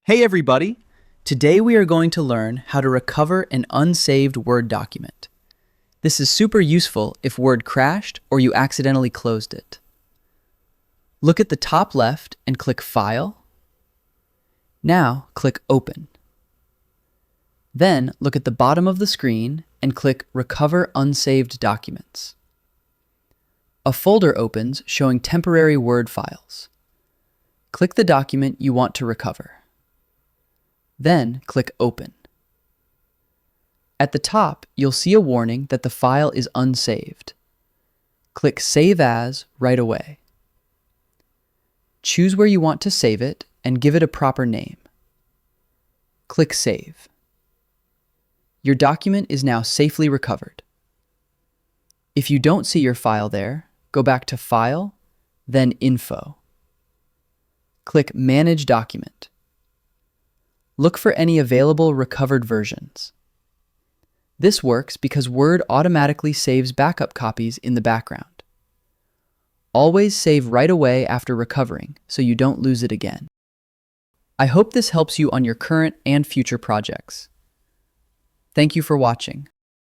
Hey everybody! Today we are going to learn how to recover an unsaved Word document. This is super useful if Word crashed or you accidentally closed it. Look at the top left and click File. Now click Open. Then look at the bottom of the screen and click Recover Unsaved Documents. A folder opens showing temporary Word files. Click the document you want to recover. Then click Open. At the top, you'll see a warning that the file is unsaved. Click Save As right away. Choose where you want to save it and give it a proper name. Click Save. Your document is now safely recovered. If you don't see your file there, go back to File, then Info. Click Manage Document. Look for any available recovered versions. This works because Word automatically saves backup copies in the background. Always save right away after recovering so you don't lose it again. I hope this helps you on your current and future projects. Thank you for watching.